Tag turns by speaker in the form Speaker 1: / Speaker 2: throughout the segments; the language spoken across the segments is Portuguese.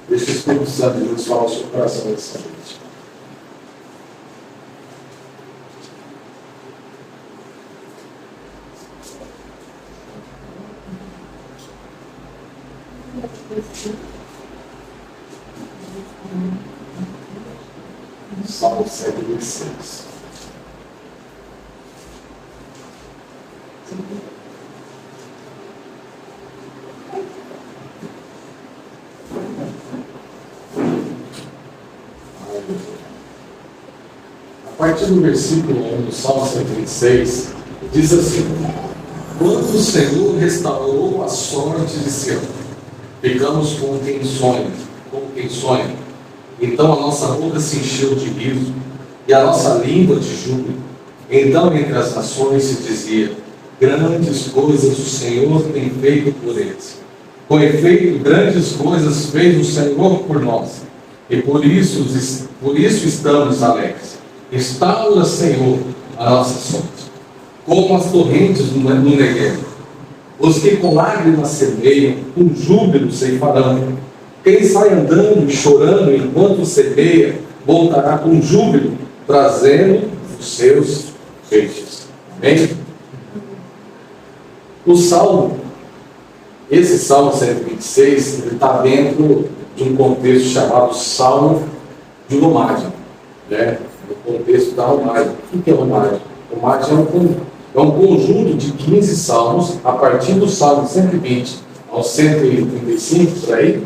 Speaker 1: Deixa o Espírito Santo de Deus falar o seu coração nessa noite. Salmo 126. A partir do versículo 1 do Salmo 126, diz assim: quando o Senhor restaurou a sorte de Sião, ficamos como quem sonha. Então a nossa boca se encheu de riso e a nossa língua de júbilo. Então entre as nações se dizia: grandes coisas o Senhor tem feito por eles. Com efeito, grandes coisas fez o Senhor por nós, e por isso estamos alegres. Restaura, Senhor, a nossa sorte, como as torrentes no Negueb. Os que com lágrimas semeiam, com júbilo ceifarão. Quem sai andando e chorando enquanto semeia, voltará com júbilo, trazendo os seus feixes. Amém? Esse Salmo 126, ele está dentro de um contexto chamado Salmo de Romagem, né? No contexto da Romagem. O que é Romagem? Romagem é um conjunto de 15 salmos, a partir do Salmo 120 ao 135, por aí.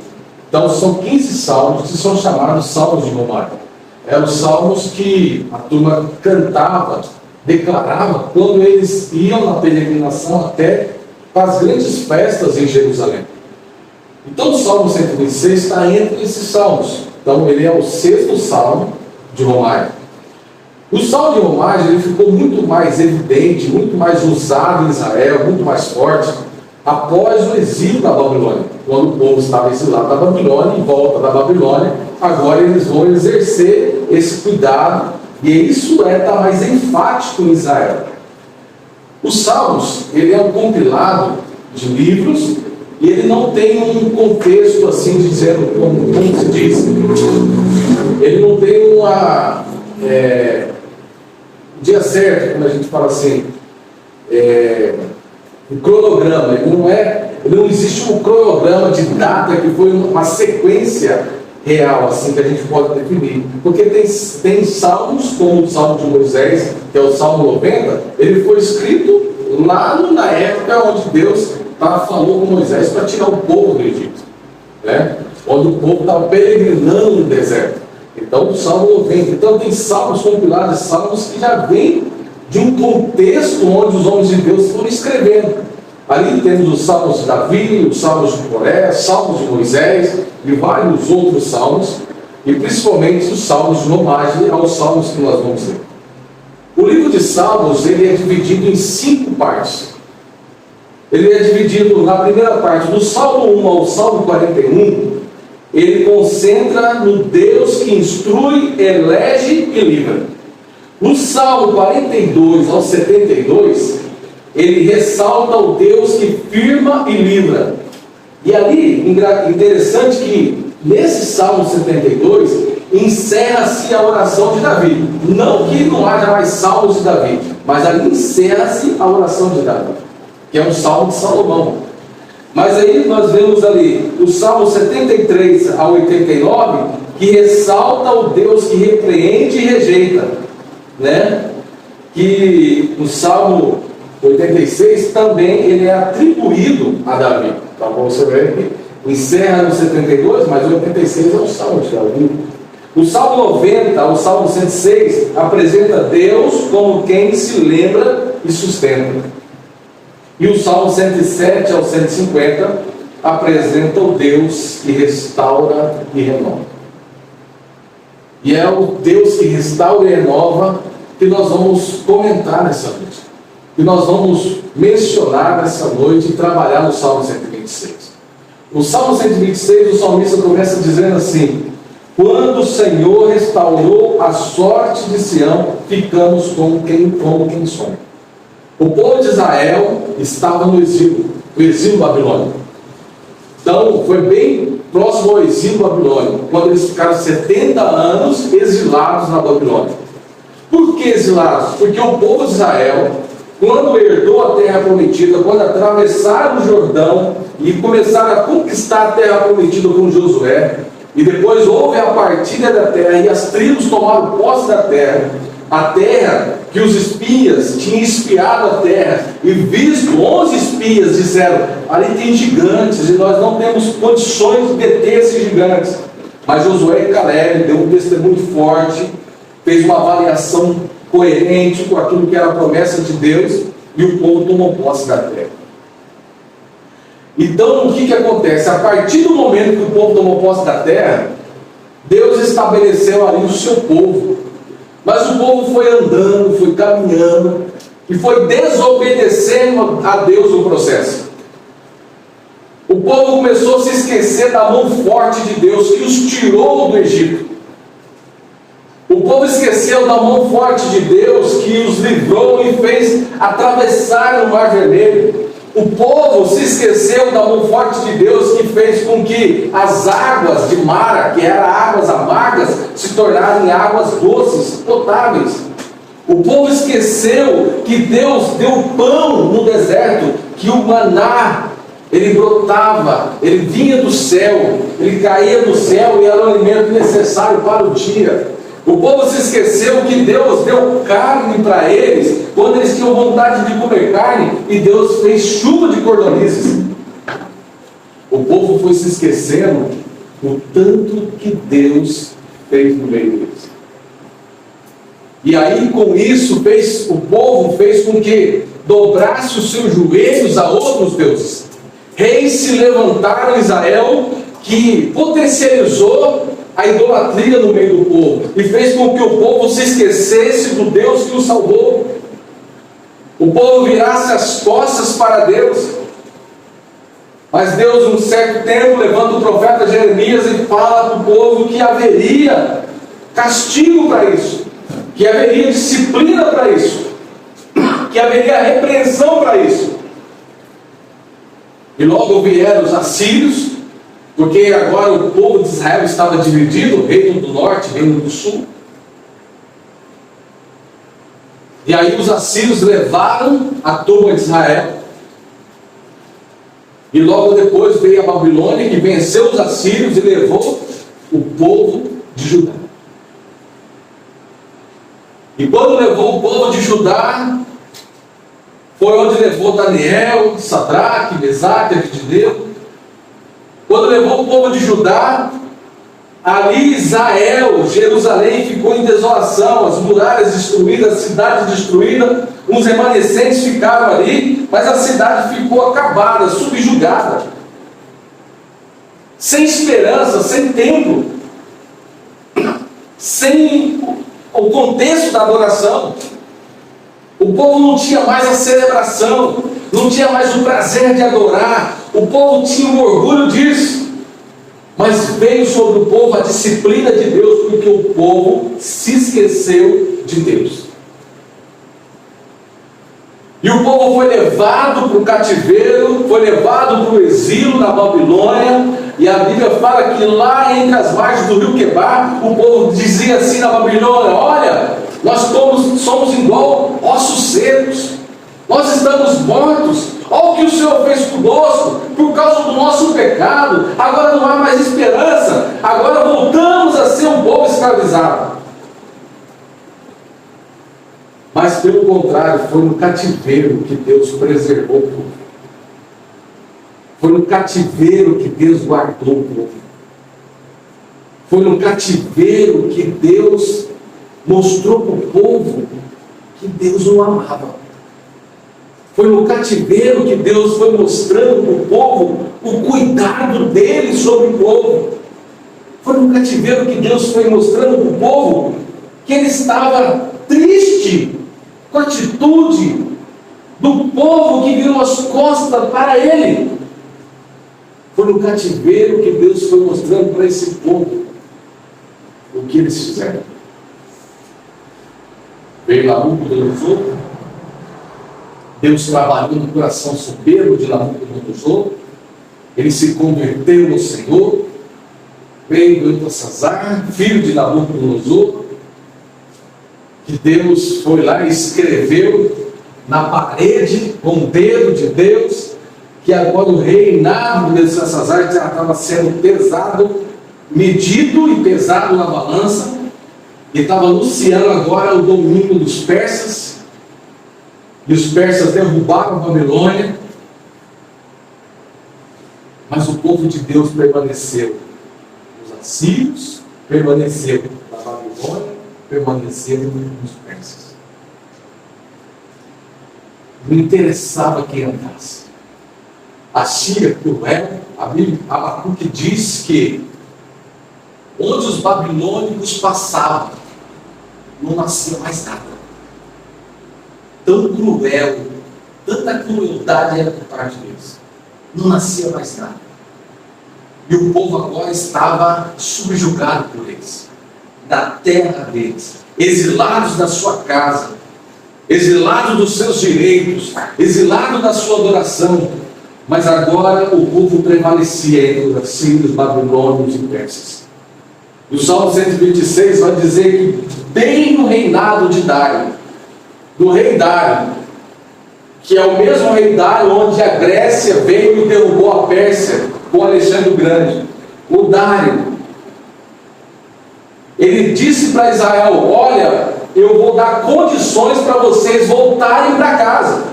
Speaker 1: Então são 15 salmos que são chamados Salmos de Romagem. Eram os salmos que a turma cantava, declarava, quando eles iam na peregrinação até para as grandes festas em Jerusalém. Então o Salmo 126 está entre esses salmos. Então ele é o 6º salmo de Romagem. O Salmo de Romagem ele ficou muito mais evidente, muito mais usado em Israel, muito mais forte, após o exílio da Babilônia. Quando o povo estava exilado da Babilônia, em volta da Babilônia, agora eles vão exercer esse cuidado, e isso está mais enfático em Israel. Os Salmos, ele é um compilado de livros, e ele não tem um contexto assim, dizendo, como se diz, ele não tem um dia certo, quando a gente fala assim, um cronograma. Ele não existe um cronograma de data que foi uma sequência real, assim, que a gente pode definir. Porque tem salmos, como o Salmo de Moisés, que é o Salmo 90, ele foi escrito lá na época onde Deus falou com Moisés para tirar o povo do Egito, né? Onde o povo estava peregrinando no deserto. Então, o Salmo 90. Então, tem salmos compilados, salmos que já vêm de um contexto onde os homens de Deus foram escrevendo. Ali temos os salmos de Davi, os salmos de Coré, salmos de Moisés e vários outros salmos, e principalmente os salmos de Romagem, aos salmos que nós vamos ler. O livro de Salmos ele é dividido em 5 partes. Ele é dividido na primeira parte, do Salmo 1 ao Salmo 41, ele concentra no Deus que instrui, elege e livra. No Salmo 42 ao 72, ele ressalta o Deus que firma e livra. E ali, interessante que nesse Salmo 72, encerra-se a oração de Davi. Não que não haja mais salmos de Davi, mas ali encerra-se a oração de Davi, que é um salmo de Salomão. Mas aí nós vemos ali o Salmo 73 a 89, que ressalta o Deus que repreende e rejeita, né? Que no Salmo 86 também ele é atribuído a Davi. Então você vê que encerra no 72, mas o 86 é o Salmo de Davi. O Salmo 90 ao Salmo 106 apresenta Deus como quem se lembra e sustenta. E o Salmo 107 ao 150 apresenta o Deus que restaura e renova. E é o Deus que restaura e renova que nós vamos comentar nessa noite. Que nós vamos mencionar nessa noite e trabalhar no Salmo 126. No Salmo 126, o salmista começa dizendo assim: quando o Senhor restaurou a sorte de Sião, ficamos como quem sonha. O povo de Israel estava no exílio babilônico. Então, foi bem próximo ao exílio babilônico, quando eles ficaram 70 anos exilados na Babilônia. Por que exilados? Porque o povo de Israel, quando herdou a terra prometida, quando atravessaram o Jordão e começaram a conquistar a terra prometida com Josué, e depois houve a partilha da terra e as tribos tomaram posse da terra, a terra que os espias tinham espiado a terra e visto 11 espias disseram: ali tem gigantes e nós não temos condições de deter esses gigantes. Mas Josué e Caleb deu um testemunho forte, fez uma avaliação coerente com aquilo que era a promessa de Deus, e o povo tomou posse da terra. Então, o que acontece? A partir do momento que o povo tomou posse da terra, Deus estabeleceu ali o seu povo. Mas o povo foi andando, foi caminhando, e foi desobedecendo a Deus no processo. O povo começou a se esquecer da mão forte de Deus, que os tirou do Egito. O povo esqueceu da mão forte de Deus, que os livrou e fez atravessar o Mar Vermelho. O povo se esqueceu da mão forte de Deus, que fez com que as águas de Mara, que eram águas amargas, se tornassem águas doces, potáveis. O povo esqueceu que Deus deu pão no deserto, que o maná, ele brotava, ele vinha do céu, ele caía do céu e era o alimento necessário para o dia. O povo se esqueceu que Deus deu carne para eles, quando eles tinham vontade de comer carne, e Deus fez chuva de cordonizes. O povo foi se esquecendo o tanto que Deus fez no meio deles. E aí, com isso, o povo fez com que dobrasse os seus joelhos a outros deuses. Reis se levantaram em Israel, que potencializou a idolatria no meio do povo, e fez com que o povo se esquecesse do Deus que o salvou. O povo virasse as costas para Deus. Mas Deus, num certo tempo, levanta o profeta Jeremias e fala para o povo que haveria castigo para isso, que haveria disciplina para isso, que haveria repreensão para isso. E logo vieram os assírios, porque agora o povo de Israel estava dividido, reino do norte, reino do sul. E aí os assírios levaram a turma de Israel. E logo depois veio a Babilônia, que venceu os assírios e levou o povo de Judá. E quando levou o povo de Judá, foi onde levou Daniel, Sadraque, Mesaque, Abednego. Quando levou o povo de Judá, ali Israel, Jerusalém ficou em desolação, as muralhas destruídas, a cidade destruída, uns remanescentes ficaram ali, mas a cidade ficou acabada, subjugada, sem esperança, sem templo, sem o contexto da adoração. O povo não tinha mais a celebração, não tinha mais o prazer de adorar, o povo tinha o orgulho disso, mas veio sobre o povo a disciplina de Deus, porque o povo se esqueceu de Deus. E o povo foi levado para o cativeiro, foi levado para o exílio na Babilônia, e a Bíblia fala que lá entre as margens do rio Quebar, o povo dizia assim na Babilônia: olha, nós somos igual ossos secos, nós estamos mortos, olha o que o Senhor fez conosco, por causa do nosso pecado, agora não há mais esperança, agora voltamos a ser um povo escravizado. Mas pelo contrário, foi no cativeiro que Deus preservou o povo. Foi no cativeiro que Deus guardou o povo. Foi no cativeiro que Deus mostrou para o povo que Deus o amava. Foi no cativeiro que Deus foi mostrando para o povo o cuidado dele sobre o povo. Foi no cativeiro que Deus foi mostrando para o povo que ele estava triste com a atitude do povo que virou as costas para ele. Foi no cativeiro que Deus foi mostrando para esse povo o que eles fizeram. Veio Nabucodonosor, Deus trabalhou no coração soberbo de Nabucodonosor, ele se converteu no Senhor, veio do Belsazar, filho de Nabucodonosor, que Deus foi lá e escreveu na parede, com o dedo de Deus, que agora o reinado de Belsazar já estava sendo pesado, medido e pesado na balança, e estava anunciando agora o domínio dos persas, e os persas derrubaram a Babilônia, mas o povo de Deus permaneceu. Os assírios permaneceram na Babilônia, permaneceram nos persas. Não interessava quem andasse. A Síria cruel, Abacuque diz que onde os babilônicos passavam, não nascia mais nada. Tão cruel, tanta crueldade era por parte deles. Não nascia mais nada. E o povo agora estava subjugado por eles, da terra deles, exilados da sua casa, exilados dos seus direitos, exilados da sua adoração. Mas agora o povo prevalecia entre os assírios, babilônios e persas. E o Salmo 126 vai dizer que bem no reinado de Dário, do rei Dário, que é o mesmo rei Dário onde a Grécia veio e derrubou a Pérsia com Alexandre o Grande. O Dário, ele disse para Israel: olha, eu vou dar condições para vocês voltarem para casa,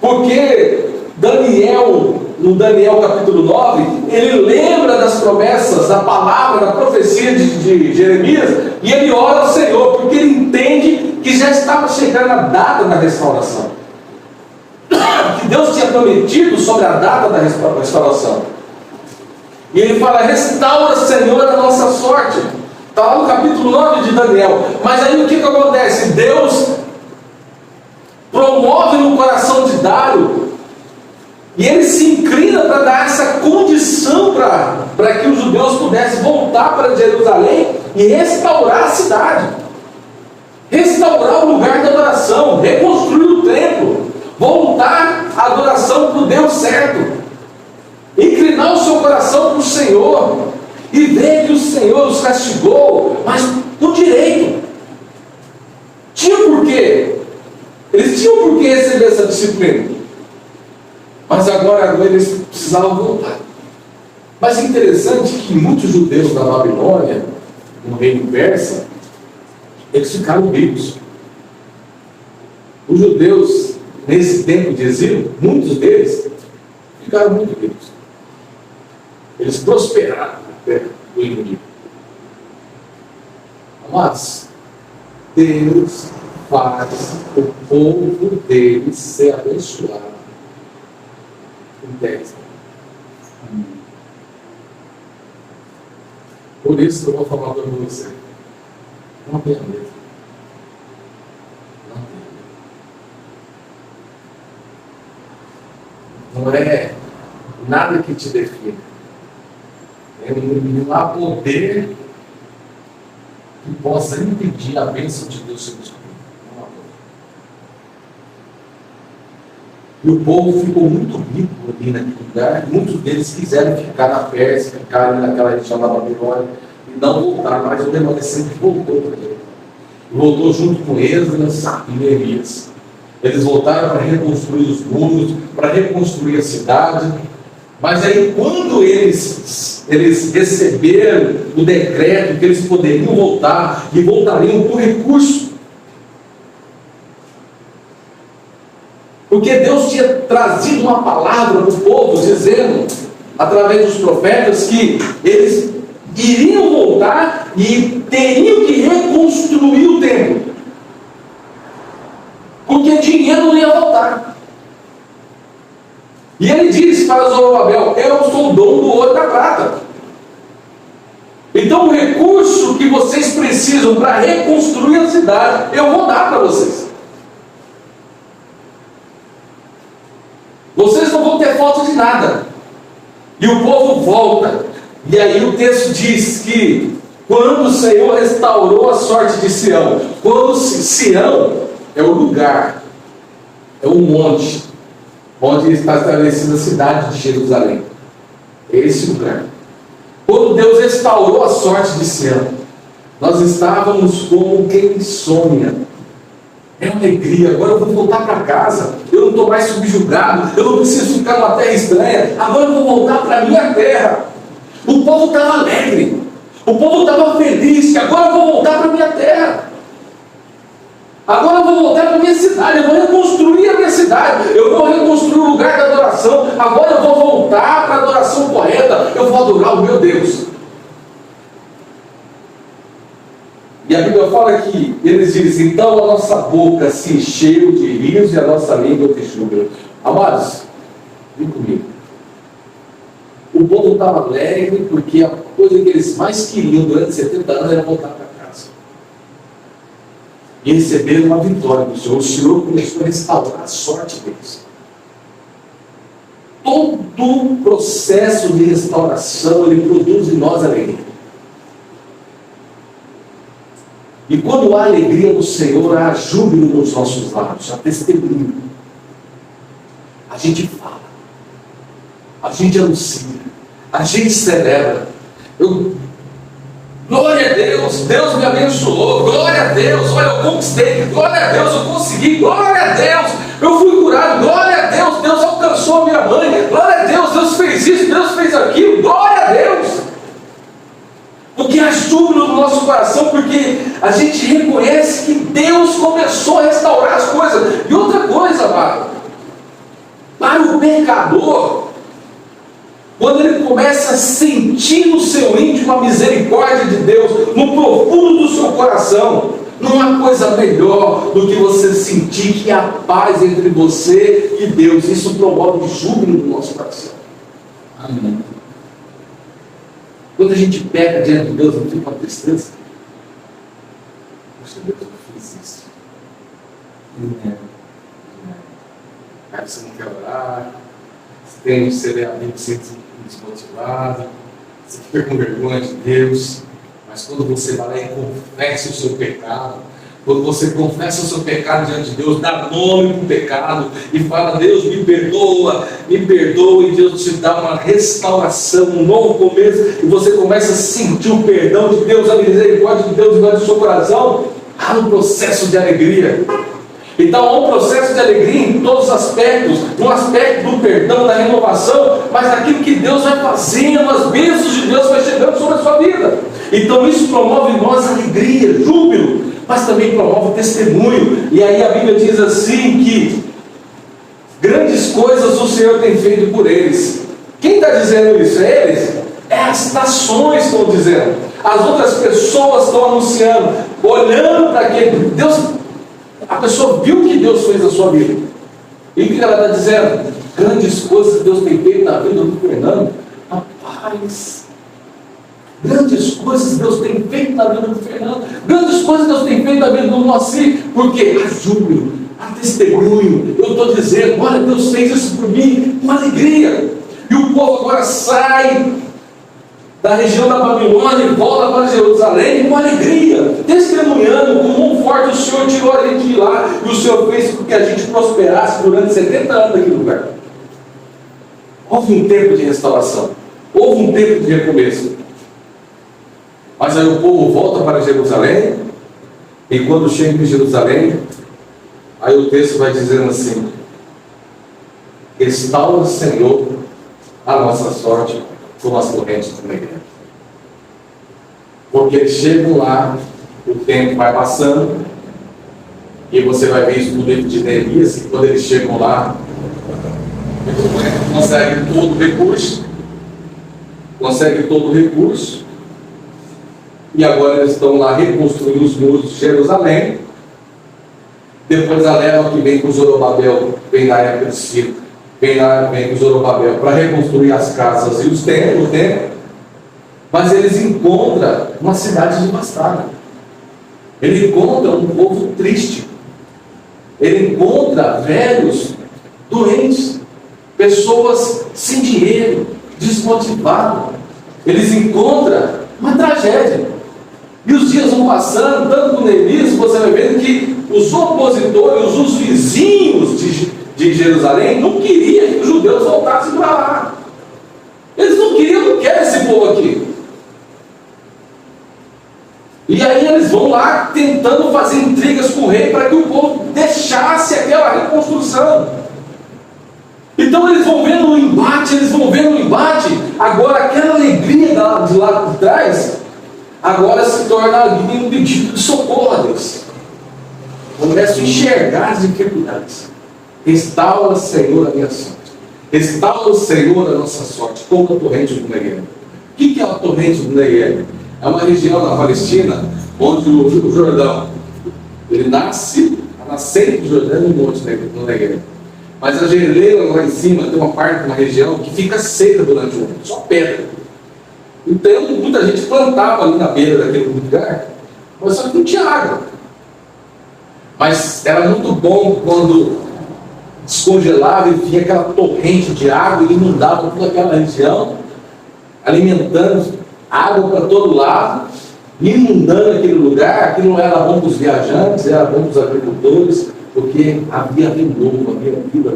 Speaker 1: porque Daniel, no Daniel capítulo 9, ele lembra das promessas, da palavra, da profecia de Jeremias, e ele ora ao Senhor, porque ele entende que já estava chegando a data da restauração, que Deus tinha prometido sobre a data da restauração. E ele fala: restaura, Senhor, a nossa sorte. Está lá no capítulo 9 de Daniel. Mas aí o que acontece? Deus promove no coração de Dário, e ele se inclina para dar essa condição para que os judeus pudessem voltar para Jerusalém e restaurar a cidade, restaurar o lugar de adoração, reconstruir o templo, voltar a adoração para o Deus certo, inclinar o seu coração para o Senhor e ver que o Senhor os castigou, mas por direito. Tinha porquê, eles tinham porquê receber essa disciplina. Mas agora eles precisavam voltar. Mas é interessante que muitos judeus da Babilônia, no reino persa, eles ficaram ricos. Os judeus, nesse tempo de exílio, muitos deles ficaram muito ricos. Eles prosperaram na terra do inimigo. Mas Deus faz o povo deles ser abençoado. Por isso que eu vou falar para você: não tenha medo. Não tenha medo. Não é nada que te define. Não há poder que possa impedir a bênção de Deus sobre os filhos. E o povo ficou muito rico ali naquele lugar. Muitos deles quiseram ficar na Pérsia, ficar naquela região da Babilônia e não voltar, mas o remanescente voltou para ele. Voltou junto com Esdras e Neemias. Eles voltaram para reconstruir os muros, para reconstruir a cidade. Mas aí, quando eles receberam o decreto que eles poderiam voltar e voltariam por recurso, porque Deus tinha trazido uma palavra para o povo, dizendo, através dos profetas, que eles iriam voltar e teriam que reconstruir o templo, porque dinheiro não ia voltar. E ele disse para Zorobabel: eu sou o dono do ouro e da prata. Então o recurso que vocês precisam para reconstruir a cidade, eu vou dar para vocês. Vocês não vão ter falta de nada. E o povo volta. E aí o texto diz que quando o Senhor restaurou a sorte de Sião, quando Sião é o lugar, é o monte onde está estabelecida a cidade de Jerusalém. É esse lugar. Quando Deus restaurou a sorte de Sião, nós estávamos como quem sonha. É uma alegria, agora eu vou voltar para casa, eu não estou mais subjugado, eu não preciso ficar numa terra estranha, agora eu vou voltar para a minha terra. O povo estava alegre, o povo estava feliz, que agora eu vou voltar para a minha terra. Agora eu vou voltar para a minha cidade, eu vou reconstruir a minha cidade, eu vou reconstruir o lugar da adoração, agora eu vou voltar para a adoração correta, eu vou adorar o meu Deus. E a Bíblia fala que eles dizem, então a nossa boca se encheu de rios e a nossa língua de júbilo. Amados, vem comigo. O povo estava alegre porque a coisa que eles mais queriam durante 70 anos era voltar para casa. E receberam uma vitória do Senhor. O Senhor começou a restaurar a sorte deles. Todo o processo de restauração, ele produz em nós alegria. E quando há alegria no Senhor, há júbilo nos nossos lábios, há testemunho. A gente fala, a gente anuncia, a gente celebra. Glória a Deus, Deus me abençoou, glória a Deus, olha, eu conquistei, glória a Deus, eu consegui, glória a Deus, eu fui curado, glória a Deus, Deus alcançou a minha mãe, glória a Deus, Deus fez isso, Deus fez aquilo, glória a Deus. Porque há júbilo no nosso coração, porque a gente reconhece que Deus começou a restaurar as coisas. E outra coisa, amado, para o pecador, quando ele começa a sentir no seu íntimo a misericórdia de Deus, no profundo do seu coração, não há coisa melhor do que você sentir que há paz entre você e Deus. Isso promove júbilo no nosso coração. Amém. Quando a gente peca diante de Deus, não fica uma tristeza. Poxa, Deus, eu fiz isso. Aí você não quer orar, você tem um amigo que se sente desmotivado, você fica com vergonha de Deus, mas quando você vai lá e confessa o seu pecado, quando você confessa o seu pecado diante de Deus, dá nome para o pecado e fala, Deus me perdoa, e Deus te dá uma restauração, um novo começo, e você começa a sentir o perdão de Deus, a misericórdia de Deus no seu coração, há um processo de alegria. Então há um processo de alegria em todos os aspectos, no aspecto do perdão, da renovação, mas naquilo que Deus vai fazendo, as bênçãos de Deus vai chegando sobre a sua vida. Então isso promove em nós alegria, júbilo, mas também promove testemunho. E aí a Bíblia diz assim que grandes coisas o Senhor tem feito por eles. Quem está dizendo isso? É eles? É as nações que estão dizendo. As outras pessoas estão anunciando, olhando para aquele Deus. A pessoa viu o que Deus fez na sua vida. E o que ela está dizendo? Grandes coisas que Deus tem feito na vida do Fernando. Rapaz, grandes coisas Deus tem feito na vida do Fernando. Grandes coisas Deus tem feito na vida do Moacir. Porque há júbilo, há testemunho. Eu estou dizendo, olha, Deus fez isso por mim com alegria. E o povo agora sai da região da Babilônia e volta para Jerusalém com alegria, testemunhando como um forte o Senhor tirou a gente de lá e o Senhor fez com que a gente prosperasse durante 70 anos naquele lugar. Houve um tempo de restauração, houve um tempo de recomeço. Mas aí o povo volta para Jerusalém, e quando chega em Jerusalém, aí o texto vai dizendo assim: restaura, Senhor, a nossa sorte como as correntes do Negev. Porque eles chegam lá, o tempo vai passando, e você vai ver isso no livro de Neemias, que quando eles chegam lá, conseguem todo o recurso, e agora eles estão lá reconstruindo os muros de Jerusalém. Depois a leva que vem com Zorobabel, vem na época de Ciro, vem com Zorobabel para reconstruir as casas e o templo, mas eles encontram uma cidade devastada. Ele encontra um povo triste. Ele encontra velhos, doentes, pessoas sem dinheiro, desmotivadas. Eles encontram uma tragédia. E os dias vão passando, tanto com Neemias, você vai vendo que os opositores, os vizinhos de Jerusalém, não queriam que os judeus voltassem para lá. Eles não queriam povo aqui? E aí eles vão lá tentando fazer intrigas com o rei para que o povo deixasse aquela reconstrução. Então eles vão vendo o embate, agora aquela alegria de lá de trás, agora se torna ali um pedido de socorro a Deus. Começo a enxergar as dificuldades. Restaura, Senhor, a minha sorte. Restaura, Senhor, a nossa sorte, como a torrente do Negueb. O que é a torrente do Negueb? É uma região na Palestina onde o Jordão, ele nasce, a nascente do Jordão no monte do Negueb. Mas a geleira lá em cima tem uma parte, uma região que fica seca durante o ano, só pedra. Então muita gente plantava ali na beira daquele lugar, mas só que não tinha água. Mas era muito bom quando descongelava e vinha aquela torrente de água e inundava toda aquela região, alimentando água para todo lado, inundando aquele lugar. Aquilo não era bom para os viajantes, era bom para os agricultores, porque havia renovo, havia vida.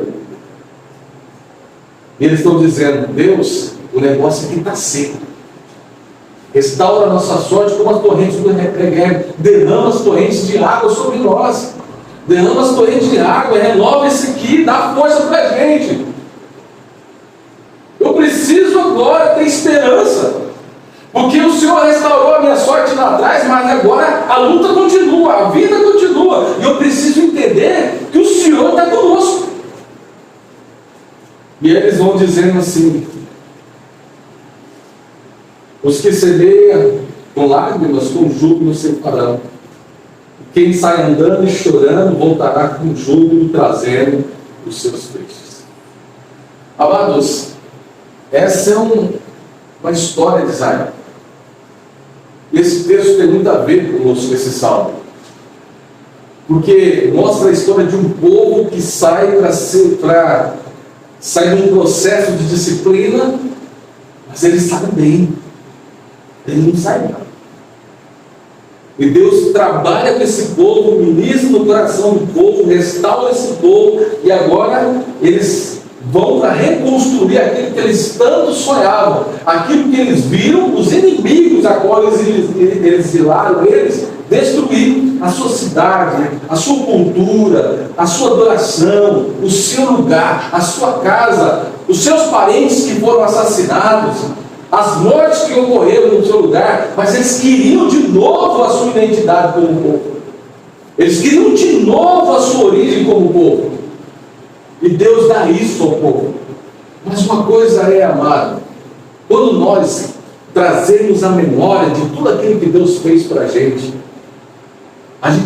Speaker 1: E eles estão dizendo: Deus, o negócio aqui está seco. Restaura a nossa sorte como as torrentes do Negueb. Derrama as torrentes de água sobre nós. Derrama as torrentes de água, renova esse aqui, dá força para a gente. Eu preciso agora ter esperança. Porque o Senhor restaurou a minha sorte lá atrás, mas agora a luta continua, a vida continua. E eu preciso entender que o Senhor está conosco. E eles vão dizendo assim: os que semeiam com lágrimas, com júbilo se farão. Quem sai andando e chorando voltará com júbilo, trazendo os seus peixes. Amados, essa é uma história de Israel. Esse texto tem muito a ver conosco, esse salmo, porque mostra a história de um povo que sai de um processo de disciplina, mas eles sabem bem, eles não saem nada. E Deus trabalha com esse povo, ministra no coração do povo, restaura esse povo, e agora eles vão para reconstruir aquilo que eles tanto sonhavam, aquilo que eles viram, os inimigos a qual eles exilaram eles, destruir a sua cidade, a sua cultura, a sua adoração, o seu lugar, a sua casa, os seus parentes que foram assassinados, as mortes que ocorreram no seu lugar. Mas eles queriam de novo a sua identidade como povo, eles queriam de novo a sua origem como povo. E Deus dá isso ao povo. Mas uma coisa é, amado, quando nós trazemos a memória de tudo aquilo que Deus fez para a gente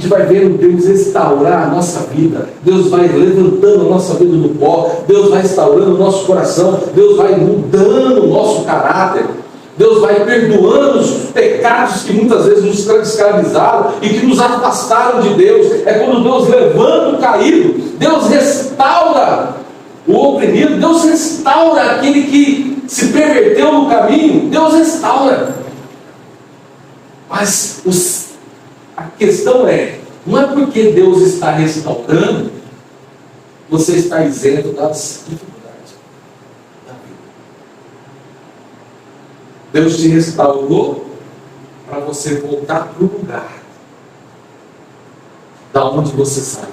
Speaker 1: vai vendo Deus restaurar a nossa vida. Deus vai levantando a nossa vida do pó. Deus vai restaurando o nosso coração. Deus vai mudando o nosso caráter. Deus vai perdoando os pecados que muitas vezes nos escravizaram e que nos afastaram de Deus. É quando Deus levanta o caído, Deus restaura o oprimido, Deus restaura aquele que se perverteu no caminho, Deus restaura. Mas a questão não é porque Deus está restaurando, você está isento das dificuldades. Deus te restaurou para você voltar para o lugar da onde você saiu,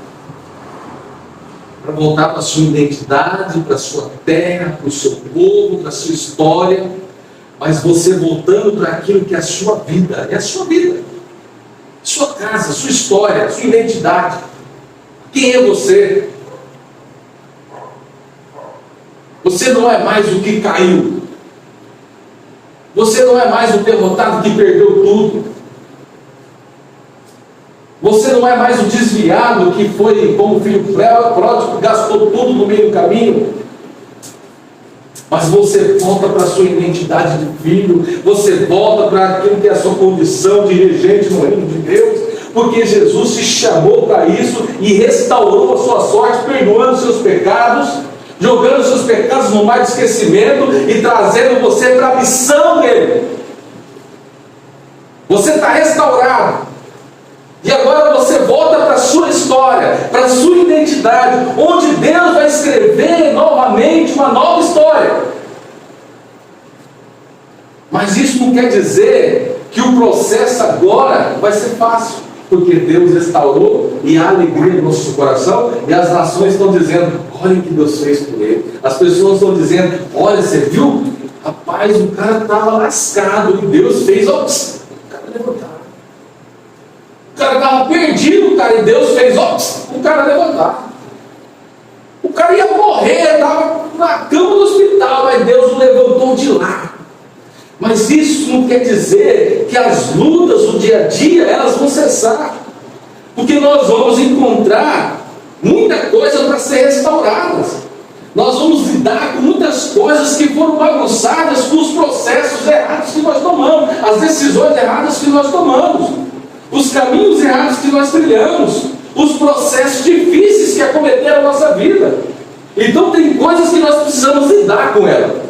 Speaker 1: para voltar para a sua identidade, para a sua terra, para o seu povo, para a sua história, mas você voltando para aquilo que é a sua vida, sua casa, sua história, sua identidade. Quem é você? Você não é mais o que caiu. Você não é mais o derrotado que perdeu tudo. Você não é mais o desviado que foi como filho pródigo, gastou tudo no meio do caminho. Mas você volta para a sua identidade de filho. Você volta para aquilo que é a sua condição de regente no reino de Deus. Porque Jesus te chamou para isso e restaurou a sua sorte, perdoando os seus pecados, jogando seus pecados no mar de esquecimento e trazendo você para a missão dele. Você está restaurado. E agora você volta para a sua história, para a sua identidade, onde Deus vai escrever novamente uma nova história. Mas isso não quer dizer que o processo agora vai ser fácil, porque Deus restaurou e há alegria no nosso coração, e as nações estão dizendo: olha o que Deus fez por ele. As pessoas estão dizendo: olha, você viu? Rapaz, o cara estava lascado e Deus fez, ó, o cara levantar. O cara estava perdido, cara, e Deus fez, ó, o cara levantar. O cara ia morrer, estava na cama do hospital, mas Deus o levantou de lá. Mas isso não quer dizer que as lutas do dia a dia, elas vão cessar. Porque nós vamos encontrar muita coisa para ser restaurada. Nós vamos lidar com muitas coisas que foram bagunçadas com os processos errados que nós tomamos, as decisões erradas que nós tomamos, os caminhos errados que nós trilhamos, os processos difíceis que acometeram a nossa vida. Então tem coisas que nós precisamos lidar com elas.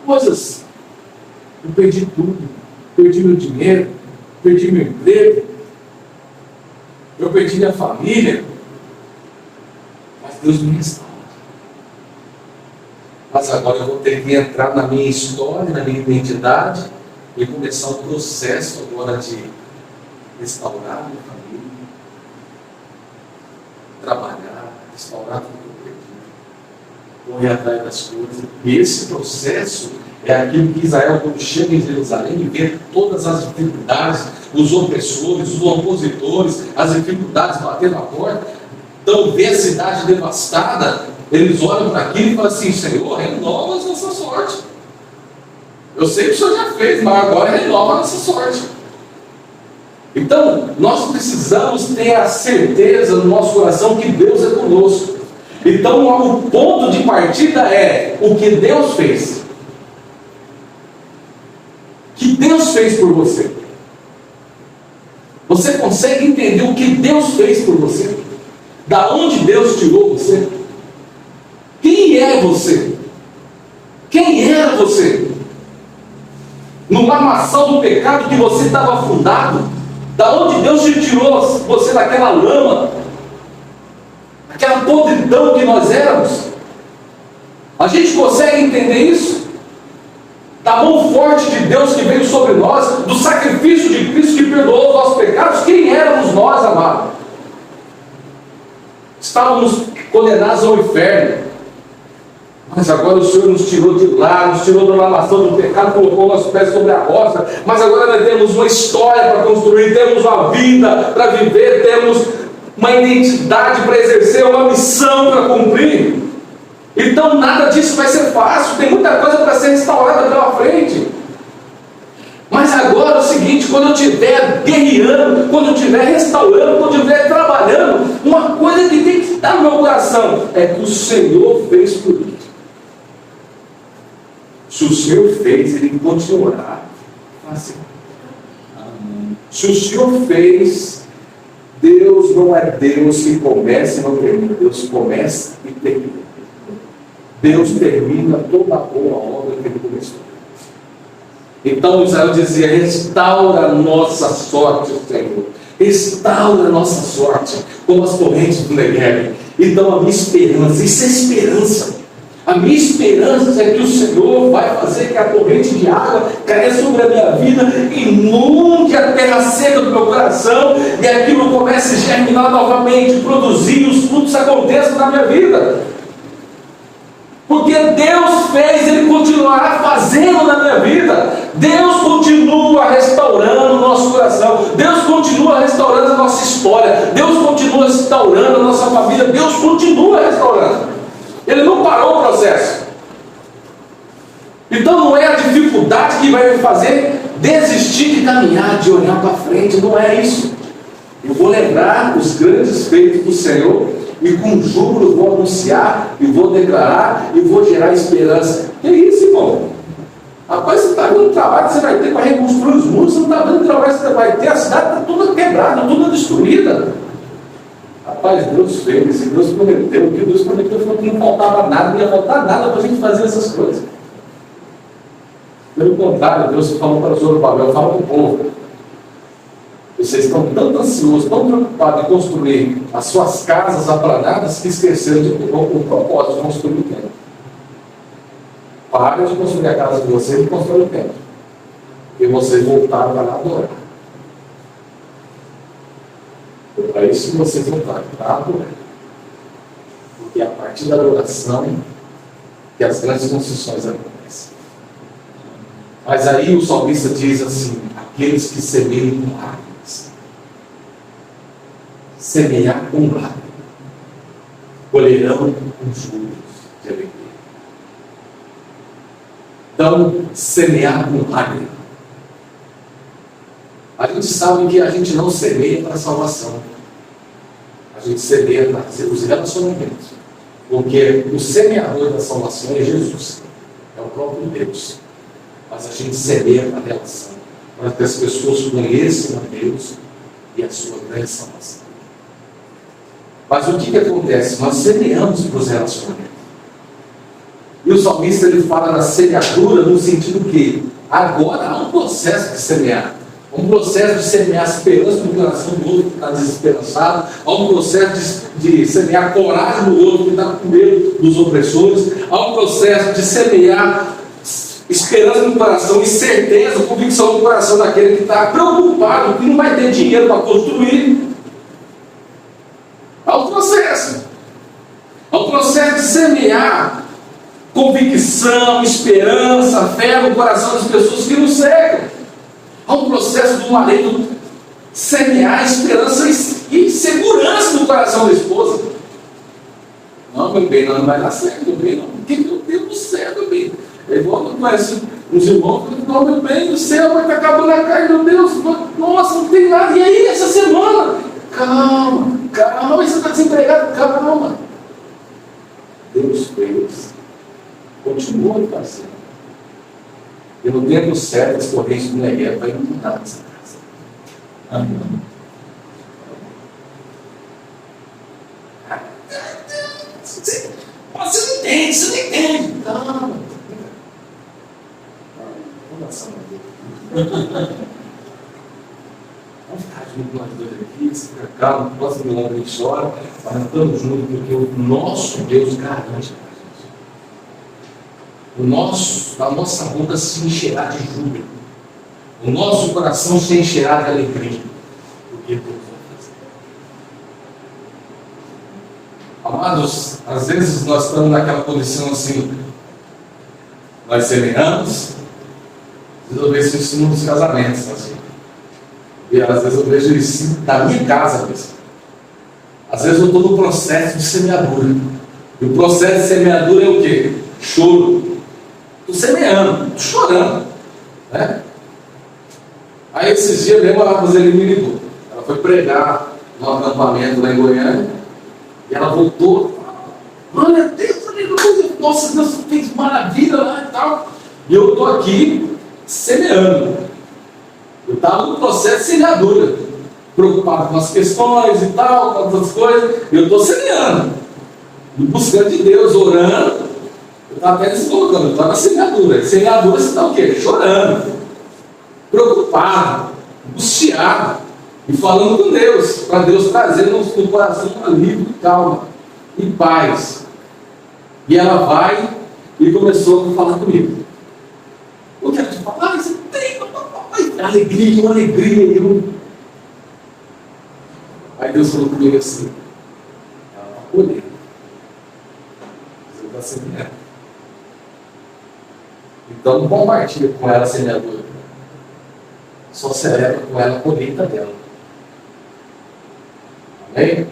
Speaker 1: Coisas, eu perdi tudo, perdi meu dinheiro, perdi meu emprego, eu perdi minha família, mas Deus me restaura. Mas agora eu vou ter que entrar na minha história, na minha identidade, e começar o processo agora de restaurar minha família, trabalhar, restaurar tudo que eu perdi, correr atrás das coisas. E esse processo é aquilo que Israel, quando chega em Jerusalém e vê todas as dificuldades, os opressores, os opositores, as dificuldades batendo na porta, então vê a cidade devastada, eles olham para aquilo e falam assim: Senhor, renova a nossa sorte. Eu sei que o Senhor já fez, mas agora renova a nossa sorte. Então, nós precisamos ter a certeza no nosso coração que Deus é conosco. Então, o ponto de partida é o que Deus fez. Que Deus fez por você. Você consegue entender o que Deus fez por você? Da onde Deus tirou você? Quem é você? Quem era você? No lamaçal do pecado que você estava afundado? Da onde Deus te tirou você daquela lama? Aquela podridão que nós éramos? A gente consegue entender isso? Da mão forte de Deus que veio sobre nós, do sacrifício de Cristo que perdoou os nossos pecados. Quem éramos nós, amado? Estávamos condenados ao inferno, mas agora o Senhor nos tirou de lá, nos tirou da lamação do pecado, colocou nossos pés sobre a rocha. Mas agora nós temos uma história para construir, temos uma vida para viver, temos uma identidade para exercer, uma missão para cumprir. Então nada disso vai ser fácil, tem muita coisa para ser restaurada pela frente. Mas agora é o seguinte: quando eu estiver guerreando, quando eu estiver restaurando, quando eu estiver trabalhando, uma coisa que tem que estar no meu coração é que o Senhor fez por mim. Se o Senhor fez, Ele continuará fazendo. Se o Senhor fez, Deus não é Deus que começa e não termina. Deus começa e termina. Deus termina toda a boa obra que Ele começou. Então Israel dizia: restaura a nossa sorte, Senhor. Restaura a nossa sorte, como as torrentes do Negev. Então a minha esperança, isso é esperança. A minha esperança é que o Senhor vai fazer que a corrente de água caia sobre a minha vida, inunde a terra seca do meu coração, e aquilo comece a germinar novamente, produzir, os frutos aconteçam na minha vida. Porque Deus fez, Ele continuará fazendo na minha vida. Deus continua restaurando o nosso coração. Deus continua restaurando a nossa história. Deus continua restaurando a nossa família. Deus continua restaurando. Ele não parou o processo. Então não é a dificuldade que vai me fazer desistir de caminhar, de olhar para frente. Não é isso. Eu vou lembrar os grandes feitos do Senhor, e com júbilo vou anunciar, e vou declarar, e vou gerar esperança. Que isso, irmão? Rapaz, você está vendo o trabalho que você vai ter para reconstruir os muros, você não está vendo o trabalho que você vai ter, a cidade está toda quebrada, toda destruída. Rapaz, Deus fez, Deus prometeu, o que Deus prometeu foi que não faltava nada, não ia faltar nada para a gente fazer essas coisas. Pelo contrário, Deus falou para o Zorobabel: fala para o povo, vocês estão tão ansiosos, tão preocupados em construir as suas casas aplanadas, que esqueceram de o propósito de construir o templo. Para de construir a casa de vocês e constrói o templo. Porque vocês voltaram para adorar. Foi para isso que vocês voltaram, para adorar. Porque é a partir da adoração que as grandes construções acontecem. Mas aí o salmista diz assim: aqueles que semeiam com lágrimas. Semear com lágrimas. Colherão com juros de alegria. Então, semear com lágrimas. A gente sabe que a gente não semeia para a salvação. A gente semeia para os relacionamentos. Porque o semeador da salvação é Jesus. É o próprio Deus. Mas a gente semeia para a relação. Para que as pessoas conheçam a Deus e a sua grande salvação. Mas o que acontece? Nós semeamos para os relacionamentos. E o salmista ele fala da semeadura no sentido que agora há um processo de semear. Um processo de semear esperança no coração do outro que está desesperançado. Há um processo de semear coragem no outro que está com medo dos opressores. Há um processo de semear esperança no coração e certeza, convicção no coração daquele que está preocupado, que não vai ter dinheiro para construir. Há um processo. Há um processo de semear convicção, esperança, fé no coração das pessoas que nos cercam. Há um processo do marido semear esperança e segurança no coração da esposa. Não, meu bem, não vai dar certo, meu bem, não. Porque, meu Deus do céu, meu bem. É igual eu conheço uns irmãos que falam, meu bem, o céu vai estar acabando a carne, meu Deus, nossa, não tem nada. E aí, essa semana? Calma, mas você está desempregado, calma. Deus fez. Continua fazendo. E no tempo certo, as correntes do Negueiro vai inundar nessa casa. Amém. Você não entende, você não entende. Calma. Vamos ficar juntos nós dois aqui, você fica calmo, no próximo milagre a gente chora, mas nós estamos juntos porque o nosso Deus garante para a gente. A nossa boca se encherá de júbilo. O nosso coração se encherá de alegria. Porque Deus vai fazer. Amados, às vezes nós estamos naquela posição assim, nós semeamos, eu vejo isso nos casamentos, assim. E às vezes eu vejo isso da minha casa mesmo. Às vezes eu estou no processo de semeadura. E o processo de semeadura é o quê? Choro. Estou semeando, estou chorando. Né? Aí esses dias mesmo a Roseli me ligou. Ela foi pregar no acampamento lá em Goiânia. E ela voltou. Glória a Deus, aleluia. Nossa, Deus fez maravilha lá e tal. E eu estou aqui semeando. Eu estava no processo de semeadura. Preocupado com as questões e tal, com outras coisas. Eu estou semeando. E buscando de Deus, orando. Eu estava até descolocando, eu estava na semeadura. Semeadura você está o quê? Chorando. Preocupado. Angustiado. E falando com Deus. Para Deus trazer no coração um alívio e calma. E paz. E ela vai e começou a falar comigo. Eu quero te falar, você tem alegria, uma alegria. Aí Deus falou comigo assim, ela está colhendo. Você está semeando. Então não compartilha com ela a semeadura. Só celebra com ela a colheita dela. Amém?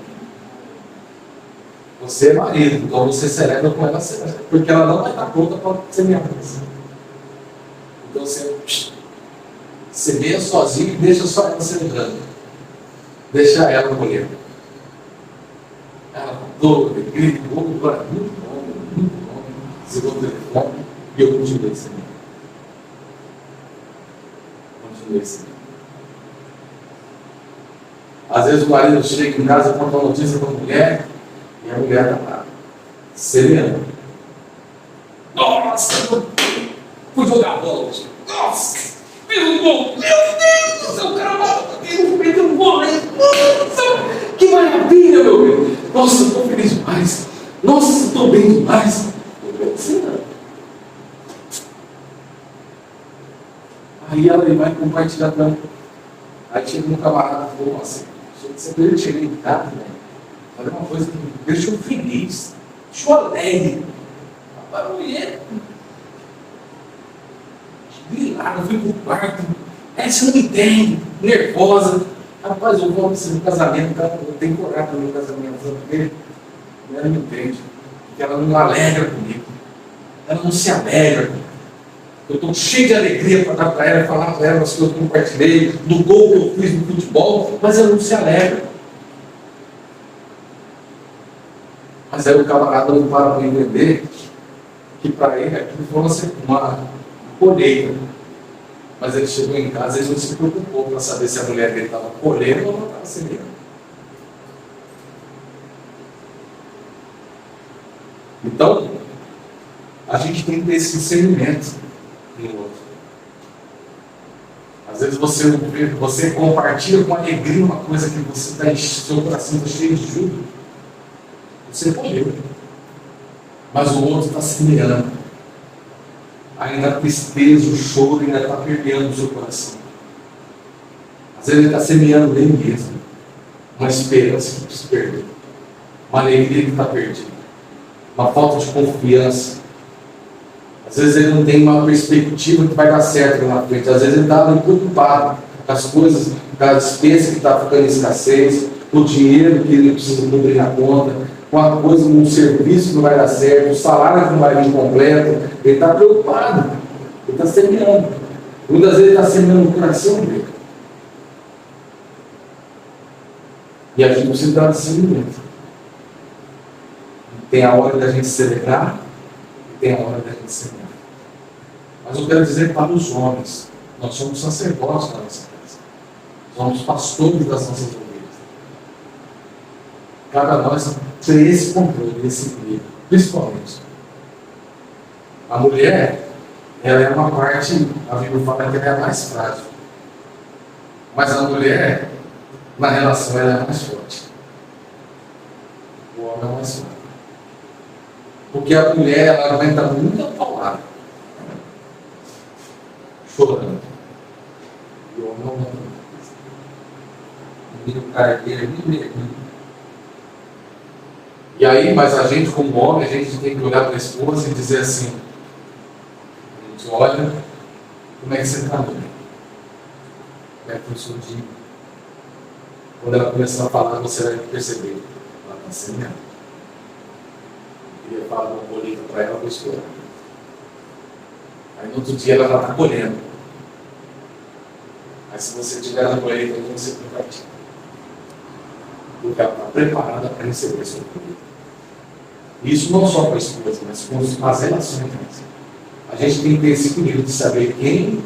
Speaker 1: Você é marido, então você celebra com ela a semeadura. Porque ela não vai estar pronta para semear. Então você semeia sozinho e deixa só ela celebrando. Deixa ela colher. Ela mandou, grita, muito bom. Segurou o telefone e eu continuei semeando. Às vezes o marido chega em casa e conta uma notícia para a mulher e a mulher está lá, semeando. Nossa, fui jogar bola hoje. Nossa, fez um gol. Meu Deus do céu, cara, fez um gol. Nossa, que maravilha, meu bem. Nossa, estou feliz demais. Nossa, estou bem demais. Estou semeando. Aí ela vai compartilhar com ela. Aí chega um camarada e falou assim, você deu direitado, né? Olha uma coisa que me deixou feliz, deixou alegre. A mulher, grilada, fui pro quarto. Você não me entende, nervosa. Rapaz, eu vou no casamento, eu tenho coragem no meu casamento, porque ela não me entende, porque ela não alegra comigo, ela não se alegra comigo. Eu estou cheio de alegria para dar para ela, falar para ela as coisas que eu compartilhei, do gol que eu fiz no futebol, mas ela não se alegra. Mas aí o camarada não para para entender que para ele aquilo foi uma colheita. Mas ele chegou em casa e ele não se preocupou para saber se a mulher dele estava colhendo ou não estava semeando. Então, a gente tem que ter esse discernimento no outro. Às vezes você compartilha com alegria uma coisa que você está, seu coração está cheio de júbilo. Você colheu. Mas o outro está semeando. Ainda a tristeza, o choro ainda está perdendo o seu coração. Às vezes ele está semeando nele mesmo. Uma esperança que se perdeu. Uma alegria que está perdida. Uma falta de confiança. Às vezes ele não tem uma perspectiva que vai dar certo lá na frente. Às vezes ele está muito preocupado com as coisas, com a despesa que está ficando em escassez, com o dinheiro que ele precisa cobrir na conta, com a coisa, um serviço que não vai dar certo, o salário que não vai vir completo. Ele está preocupado. Ele está semeando. Muitas vezes ele está semeando no coração dele. E a gente precisa dar discernimento. Tem a hora da gente celebrar e tem a hora da gente semear. Mas eu quero dizer para os homens, nós somos sacerdotes da nossa casa. Somos pastores das nossas ovelhas. Cada nós tem esse controle, esse equilíbrio. Principalmente. A mulher, ela é uma parte, a Bíblia fala que ela é a mais frágil. Mas a mulher, na relação, ela é a mais forte. O homem é o mais forte. Porque a mulher, ela aguenta muita paulada. Chorando. E o homem não aguenta. O carteiro é E aí, mas a gente como homem, a gente tem que olhar para a esposa e dizer assim, a gente olha, como é que você está, mulher? Como é que foi o seu dia? Quando ela começar a falar, você vai perceber. Ela está semeando. Eu ia falar uma colheita para ela, eu vou estourar. Aí no outro dia ela já está colhendo. Mas se você tiver na colheita, você compartilha. Porque ela está preparada para receber a sua colheita. Isso não só com a esposa, mas com as relações. A gente tem que ter esse equilíbrio de saber quem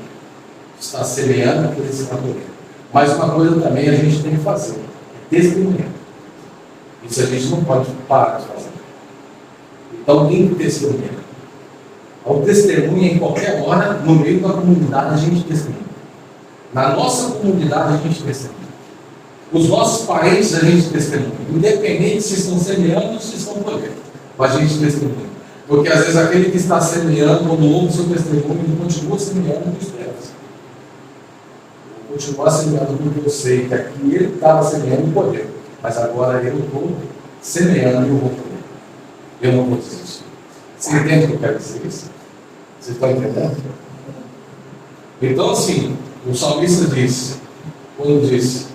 Speaker 1: está semeando e quem está colhendo. Mas uma coisa também a gente tem que fazer, é testemunhar. Isso a gente não pode parar de fazer. Então tem que testemunhar. O testemunho em qualquer hora, no meio da comunidade, a gente testemunha. Na nossa comunidade, a gente testemunha. Os nossos parentes, a gente testemunha. Independente se estão semeando ou se estão colhendo. A gente testemunha. Porque às vezes aquele que está semeando, quando ouve o seu testemunho, ele continua semeando nos trevas. Continuar semeando porque eu sei que aqui ele estava semeando e colhendo. Mas agora eu estou semeando e eu vou colher. Eu não vou desistir. Você entende o que eu quero dizer isso? Vocês estão entendendo? Então, assim, o salmista disse, quando disse,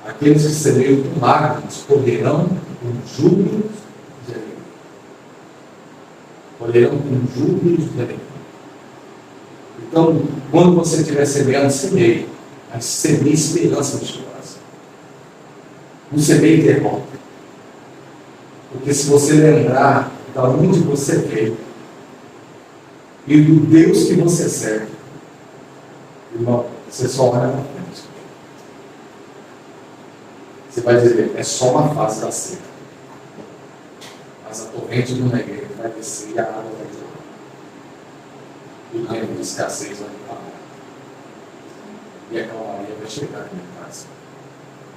Speaker 1: aqueles que semeiam com lágrimas colherão com júbilo de alegria. Colherão com júbilo de alegria. Então, quando você estiver semeando, semeie. Mas semeie esperança no seu coração. Não semeie derrota. Porque se você lembrar da onde você veio e do Deus que você serve, irmão, você só olha na frente. Você vai dizer, é só uma fase da seca. Mas a corrente do negrito vai descer e a água vai derramar. E o tempo de escassez vai parar. E a calmaria vai chegar na minha casa.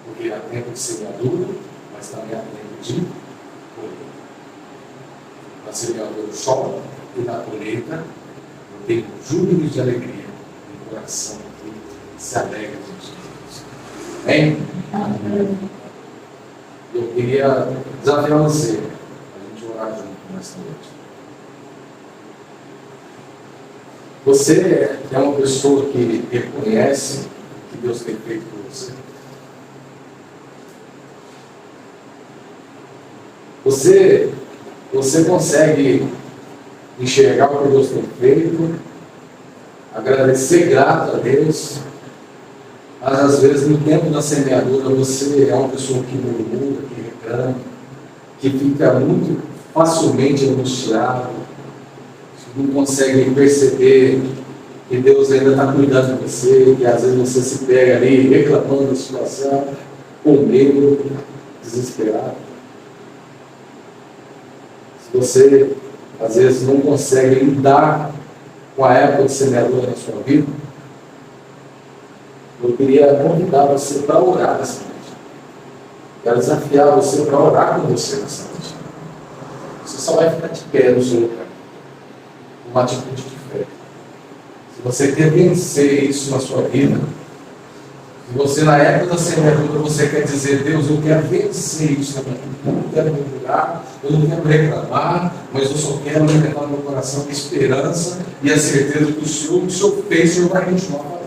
Speaker 1: Porque há tempo de semeadura, mas também há tempo de colheita. Na semeadura o sol e na colheita eu tenho júbilo de alegria no coração. se alegra com Jesus. Amém? Amém. Eu queria desafiar você, a gente orar junto nessa noite. Você é uma pessoa que reconhece o que Deus tem feito por você? Você consegue enxergar o que Deus tem feito, agradecer grato a Deus, mas às vezes no tempo da semeadura você é uma pessoa que murmura, que reclama, que fica muito facilmente angustiado, não consegue perceber que Deus ainda está cuidando de você, que às vezes você se pega ali reclamando da situação, com medo, desesperado. Se você às vezes não consegue lidar com a época de semeadura na sua vida, eu queria convidar você para orar nessa noite. Quero desafiar você para orar com você nessa noite. Você só vai ficar de pé no seu lugar, uma atitude de fé. Se você quer vencer isso na sua vida, se você na época da semeadura você quer dizer: Deus, eu quero vencer isso na minha vida, eu não quero murmurar, eu não quero reclamar, mas eu só quero alimentar no meu coração a esperança e a certeza que o Senhor fez, o Senhor vai continuar fazendo.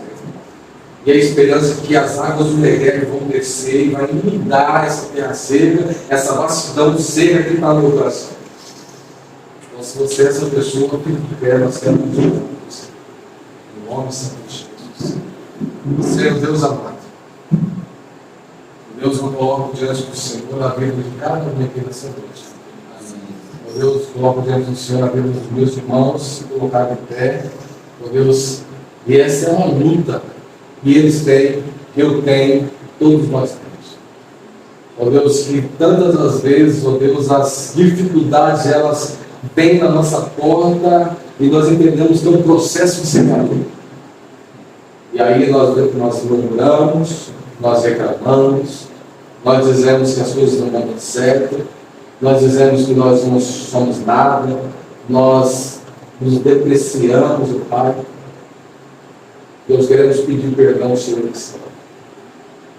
Speaker 1: E a esperança que as águas do Negev vão descer e vai inundar essa terra seca, essa vastidão seca que está no meu coração. Então, se você é essa pessoa, fique de pé, nós queremos orar com você. Em nome santo de Jesus. Senhor Deus amado, Deus, eu coloco diante do Senhor a vida de cada um aqui nessa noite. Ó Deus, coloco diante do Senhor a vida dos meus irmãos, colocar de pé. Ó Deus, e essa é uma luta que eles têm, eu tenho, todos nós temos. Ó Deus, que tantas as vezes, ó Deus, as dificuldades, elas vêm na nossa porta e nós entendemos que é um processo de semeadura. E aí nós murmuramos, nós reclamamos, nós dizemos que as coisas não dão certo, nós dizemos que nós não somos nada, nós nos depreciamos, o Pai. Deus, queremos pedir perdão ao Senhor que está.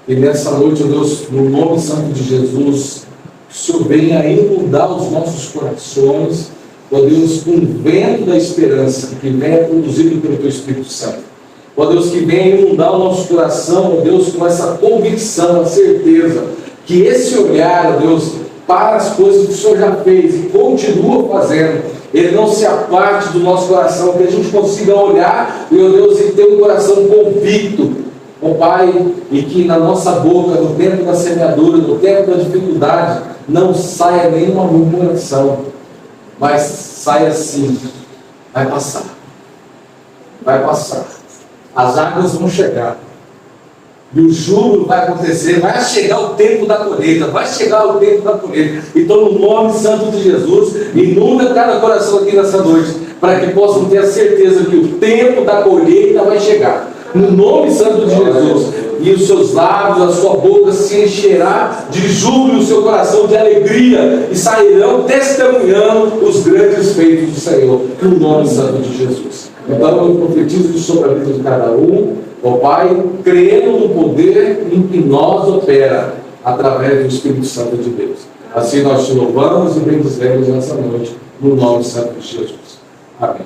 Speaker 1: E nessa noite, Deus, no nome santo de Jesus, que o Senhor venha inundar os nossos corações, ó Deus, com o vento da esperança que venha produzido pelo Teu Espírito Santo. Ó Deus, que venha inundar o nosso coração, ó Deus, com essa convicção, a certeza, que esse olhar, ó Deus, para as coisas que o Senhor já fez e continua fazendo, ele não se aparte do nosso coração, que a gente consiga olhar, meu Deus, e ter um coração convicto, ó Pai, e que na nossa boca, no tempo da semeadura, no tempo da dificuldade, não saia nenhuma murmuração, mas saia assim: vai passar, vai passar. As águas vão chegar. E o júbilo vai acontecer. Vai chegar o tempo da colheita. Vai chegar o tempo da colheita. Então, no nome santo de Jesus, inunda cada coração aqui nessa noite, para que possam ter a certeza que o tempo da colheita vai chegar. No nome santo de Jesus. E os seus lábios, a sua boca se encherá de júbilo, o seu coração de alegria, e sairão testemunhando os grandes feitos do Senhor. No nome santo de Jesus. Então eu profetizo sobre a vida de cada um, ó Pai, crendo no poder em que nós opera através do Espírito Santo de Deus. Assim nós te louvamos e bendizemos nessa noite, no nome santo de Jesus. Amém.